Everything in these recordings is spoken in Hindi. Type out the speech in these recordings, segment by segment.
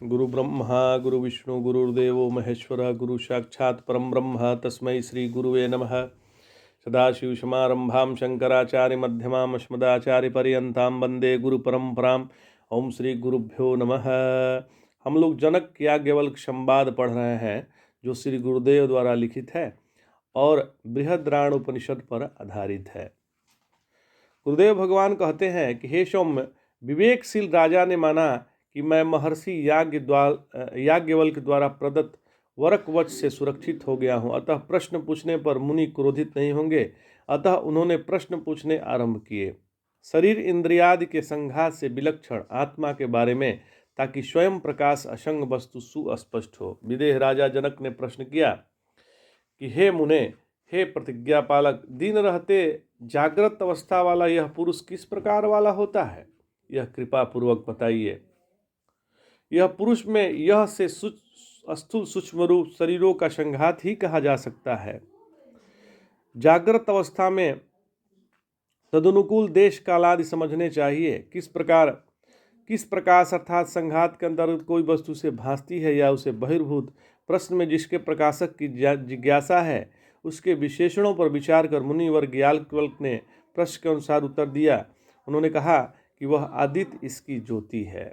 गुरु ब्रह्मा गुरु विष्णु गुरुर्देवो महेश्वर गुरु साक्षात् परम ब्रह्म तस्मै श्री गुरुवे नमः। सदाशिवसमारंभां शंकराचार्यमध्यमाम् अस्मदाचार्यपर्यन्तां वन्दे गुरु परंपराम्। ओम श्री गुरुभ्यो नमः। हम लोग जनक याज्ञवल्क्य संवाद पढ़ रहे हैं जो श्री गुरुदेव द्वारा लिखित है और बृहद्राण उपनिषद पर आधारित है। गुरुदेव भगवान कहते हैं कि हे सौम्य, विवेकशील राजा ने माना कि मैं महर्षि याज्ञवल्क्य द्वारा प्रदत्त वरकवच से सुरक्षित हो गया हूँ, अतः प्रश्न पूछने पर मुनि क्रोधित नहीं होंगे। अतः उन्होंने प्रश्न पूछने आरंभ किए शरीर इंद्रियादि के संघात से विलक्षण आत्मा के बारे में, ताकि स्वयं प्रकाश असंग वस्तु सुस्पष्ट हो। विदेह राजा जनक ने प्रश्न किया कि हे मुने, हे प्रतिज्ञा पालक, दिन रहते जागृत अवस्था वाला यह पुरुष किस प्रकार वाला होता है, यह कृपा पूर्वक बताइए। यह पुरुष में यह से स्थूल सूक्ष्म रूप शरीरों का संघात ही कहा जा सकता है। जागृत अवस्था में तदनुकूल देश काल आदि समझने चाहिए। किस प्रकाश अर्थात संघात के अंतर्गत कोई वस्तु से भासती है या उसे बहिर्भूत प्रश्न में जिसके प्रकाशक की जिज्ञासा है, उसके विशेषणों पर विचार कर मुनिवर याज्ञवल्क्य ने प्रश्न के अनुसार उत्तर दिया। उन्होंने कहा कि वह आदित्य इसकी ज्योति है।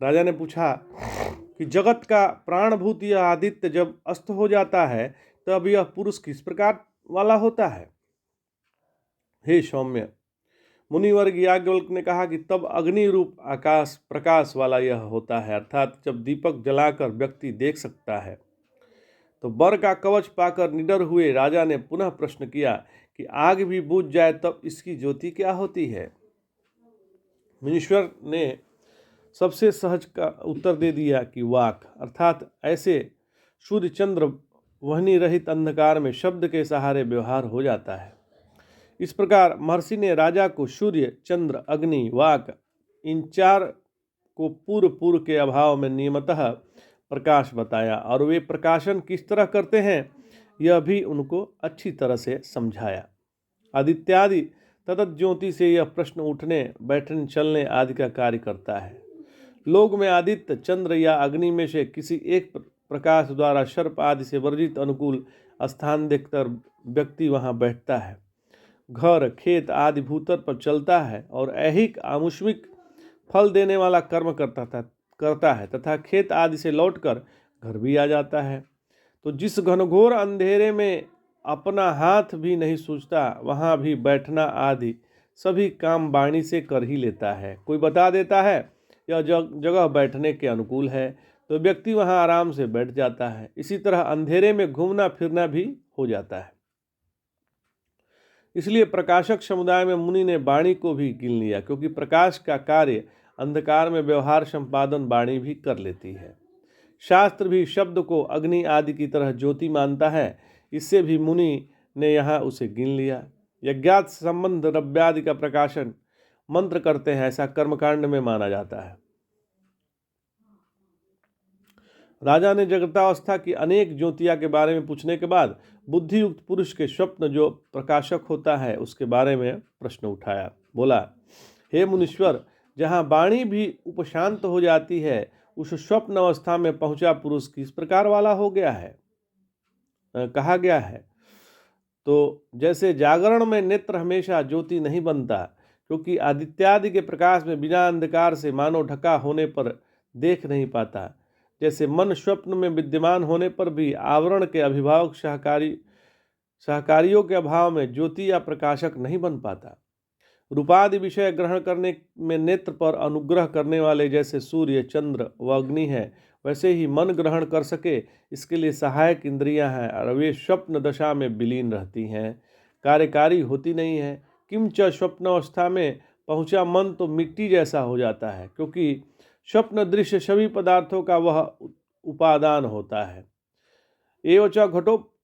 राजा ने पूछा कि जगत का प्राणभूत यह आदित्य जब अस्त हो जाता है तब यह पुरुष किस प्रकार वाला होता है। हे सौम्य, मुनिवर्ग याज्ञवल्क्य ने कहा कि तब अग्नि रूप आकाश प्रकाश वाला यह होता है, अर्थात जब दीपक जलाकर व्यक्ति देख सकता है। तो वर का कवच पाकर निडर हुए राजा ने पुनः प्रश्न किया कि आग भी बुझ जाए तब इसकी ज्योति क्या होती है। मुनीश्वर ने सबसे सहज का उत्तर दे दिया कि वाक, अर्थात ऐसे सूर्य चंद्र वहनी रहित अंधकार में शब्द के सहारे व्यवहार हो जाता है। इस प्रकार महर्षि ने राजा को सूर्य चंद्र अग्नि वाक इन चार को पूर्व के अभाव में नियमतः प्रकाश बताया और वे प्रकाशन किस तरह करते हैं यह भी उनको अच्छी तरह से समझाया। आदित्यादि तदत ज्योति से यह प्रश्न उठने बैठने चलने आदि का कार्य करता है। लोक में आदित्य चंद्र या अग्नि में से किसी एक प्रकाश द्वारा सर्प आदि से वर्जित अनुकूल स्थान देखकर व्यक्ति वहां बैठता है, घर खेत आदि भूतल पर चलता है और ऐहिक आमुष्मिक फल देने वाला कर्म करता है तथा खेत आदि से लौटकर घर भी आ जाता है। तो जिस घनघोर अंधेरे में अपना हाथ भी नहीं सूझता, वहाँ भी बैठना आदि सभी काम वाणी से कर ही लेता है। कोई बता देता है यह जगह बैठने के अनुकूल है तो व्यक्ति वहाँ आराम से बैठ जाता है। इसी तरह अंधेरे में घूमना फिरना भी हो जाता है। इसलिए प्रकाशक समुदाय में मुनि ने वाणी को भी गिन लिया, क्योंकि प्रकाश का कार्य अंधकार में व्यवहार संपादन वाणी भी कर लेती है। शास्त्र भी शब्द को अग्नि आदि की तरह ज्योति मानता है, इससे भी मुनि ने यहाँ उसे गिन लिया। यज्ञात संबंध द्रव्यादि का प्रकाशन मंत्र करते हैं, ऐसा कर्मकांड में माना जाता है। राजा ने जगतावस्था की अनेक ज्योतिया के बारे में पूछने के बाद बुद्धियुक्त पुरुष के स्वप्न जो प्रकाशक होता है उसके बारे में प्रश्न उठाया। बोला, हे मुनीश्वर, जहाँ वाणी भी उपशांत हो जाती है उस स्वप्न अवस्था में पहुंचा पुरुष किस प्रकार वाला हो गया है, कहा गया है। तो जैसे जागरण में नेत्र हमेशा ज्योति नहीं बनता, क्योंकि आदित्यादि के प्रकाश में बिना अंधकार से मानो ढका होने पर देख नहीं पाता, जैसे मन स्वप्न में विद्यमान होने पर भी आवरण के अभिभावक सहकारियों के अभाव में ज्योति या प्रकाशक नहीं बन पाता। रूपादि विषय ग्रहण करने में नेत्र पर अनुग्रह करने वाले जैसे सूर्य चंद्र व अग्नि है, वैसे ही मन ग्रहण कर सके इसके लिए सहायक इंद्रियां हैं और वे स्वप्न दशा में विलीन रहती हैं, कार्यकारी होती नहीं है। किंच स्वप्न अवस्था में पहुंचा मन तो मिट्टी जैसा हो जाता है, क्योंकि स्वप्न दृश्य सभी पदार्थों का वह उपादान होता है। एवं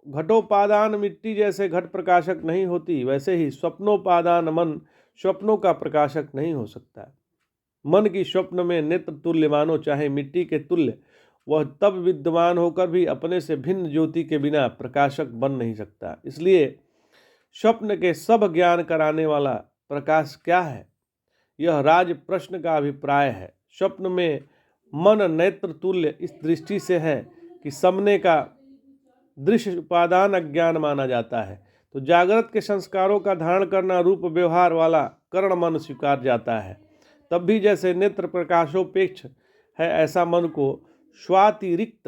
घटोपादान मिट्टी जैसे घट प्रकाशक नहीं होती, वैसे ही स्वप्नोपादान मन स्वप्नों का प्रकाशक नहीं हो सकता। मन की स्वप्न में नेत्र तुल्य मानो चाहे मिट्टी के तुल्य, वह तब विद्यमान होकर भी अपने से भिन्न ज्योति के बिना प्रकाशक बन नहीं सकता। इसलिए स्वप्न के सब ज्ञान कराने वाला प्रकाश क्या है, यह राज प्रश्न का अभिप्राय है। स्वप्न में मन नेत्र तुल्य इस दृष्टि से है कि सामने का दृश्य उपादान अज्ञान माना जाता है। तो जागृत के संस्कारों का धारण करना रूप व्यवहार वाला कर्ण मन स्वीकार जाता है। तब भी जैसे नेत्र प्रकाशोपेक्ष है, ऐसा मन को स्वातिरिक्त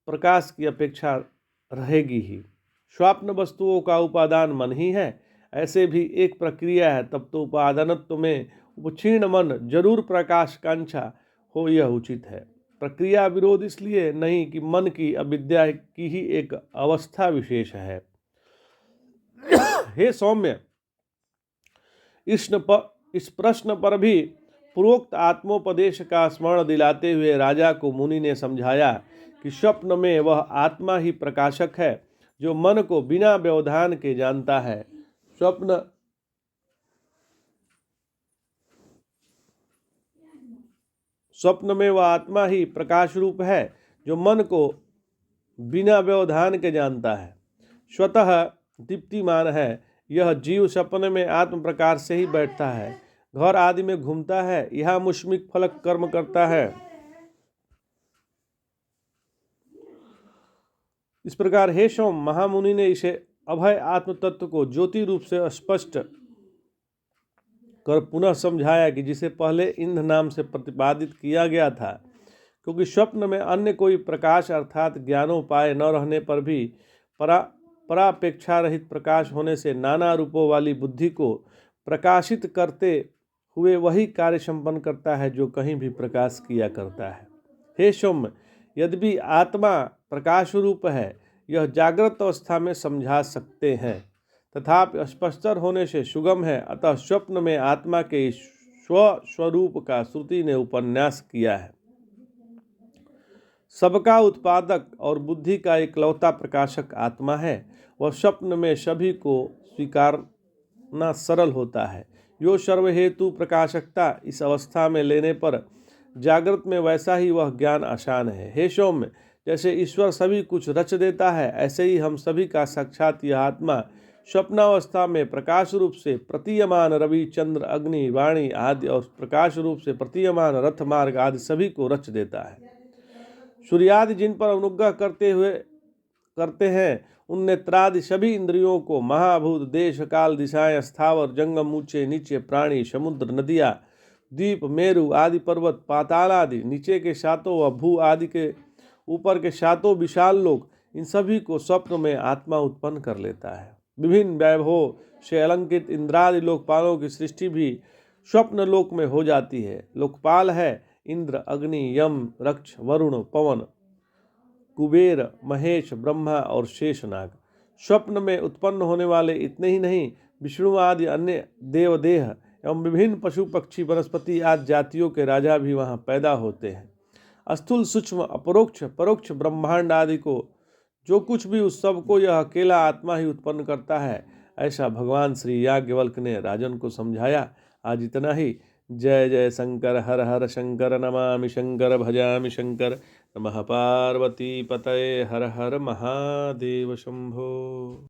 प्रकाश की अपेक्षा रहेगी ही। स्वप्न वस्तुओं का उपादान मन ही है, ऐसे भी एक प्रक्रिया है, तब तो उपादानत्व में उपक्षीण मन जरूर प्रकाश कांक्षा हो, यह उचित है। प्रक्रिया विरोध इसलिए नहीं कि मन की अविद्या की ही एक अवस्था विशेष है। हे सौम्य, इस प्रश्न पर भी पूर्वोक्त आत्मोपदेश का स्मरण दिलाते हुए राजा को मुनि ने समझाया कि स्वप्न में वह आत्मा ही प्रकाशक है जो मन को बिना व्यवधान के जानता है। स्वप्न में वह आत्मा ही प्रकाश रूप है जो मन को बिना व्यवधान के जानता है, स्वतः दीप्तिमान है। यह जीव सपने में आत्म प्रकाश से ही बैठता है, घर आदि में घूमता है, यहाँ मुष्मिक फलक कर्म करता है। इस प्रकार हे सोम, महामुनि ने इसे अभय आत्म तत्व को ज्योति रूप से स्पष्ट कर पुनः समझाया कि जिसे पहले इंद्र नाम से प्रतिपादित किया गया था, क्योंकि स्वप्न में अन्य कोई प्रकाश अर्थात ज्ञानोपाय न रहने पर भी परापेक्षा रहित प्रकाश होने से नाना रूपों वाली बुद्धि को प्रकाशित करते हुए वही कार्य संपन्न करता है जो कहीं भी प्रकाश किया करता है। हे सौम्य, यद्यपि आत्मा प्रकाश रूप है, यह जागृत अवस्था में समझा सकते हैं, तथापि स्पष्टर होने से सुगम है। अतः स्वप्न में आत्मा के स्वस्वरूप का श्रुति ने उपन्यास किया है। सबका उत्पादक और बुद्धि का इकलौता प्रकाशक आत्मा है। वह स्वप्न में सभी को स्वीकारना सरल होता है। यो सर्वहेतु प्रकाशकता इस अवस्था में लेने पर जागृत में वैसा ही वह ज्ञान आसान है। हे सौम्य, जैसे ईश्वर सभी कुछ रच देता है, ऐसे ही हम सभी का साक्षात यह आत्मा स्वप्नावस्था में प्रकाश रूप से प्रतीयमान रवि, चंद्र, अग्नि, वाणी आदि और प्रकाश रूप से प्रतीयमान रथ, मार्ग आदि सभी को रच देता है। सूर्यादि जिन पर अनुग्रह करते हैं, उन नेत्रादि सभी इंद्रियों को महाभूत, देश, काल, दिशाएं, स्थावर, जंगम, ऊंचे नीचे प्राणी, समुद्र, नदियाँ, द्वीप, मेरु आदि पर्वत, पाताल आदि नीचे के सातों व भू आदि के ऊपर के सातों विशाल लोक, इन सभी को स्वप्न में आत्मा उत्पन्न कर लेता है। विभिन्न वैभवों से अलंकृत इंद्रादि लोकपालों की सृष्टि भी स्वप्न लोक में हो जाती है। लोकपाल है इंद्र, अग्नि, यम, रक्ष, वरुण, पवन, कुबेर, महेश, ब्रह्मा और शेषनाग। स्वप्न में उत्पन्न होने वाले इतने ही नहीं, विष्णु आदि अन्य देवदेह एवं विभिन्न पशु पक्षी वनस्पति आदि जातियों के राजा भी वहाँ पैदा होते हैं। स्थूल, सूक्ष्म, अपरोक्ष, परोक्ष ब्रह्मांड आदि को जो कुछ भी उस सब को यह अकेला आत्मा ही उत्पन्न करता है, ऐसा भगवान श्री याज्ञवल्क्य ने राजन को समझाया। आज इतना ही। जय जय शंकर, हर हर शंकर, नमामि शंकर, भजामि शंकर। नमः पार्वती पतये, हर हर महादेव शंभो।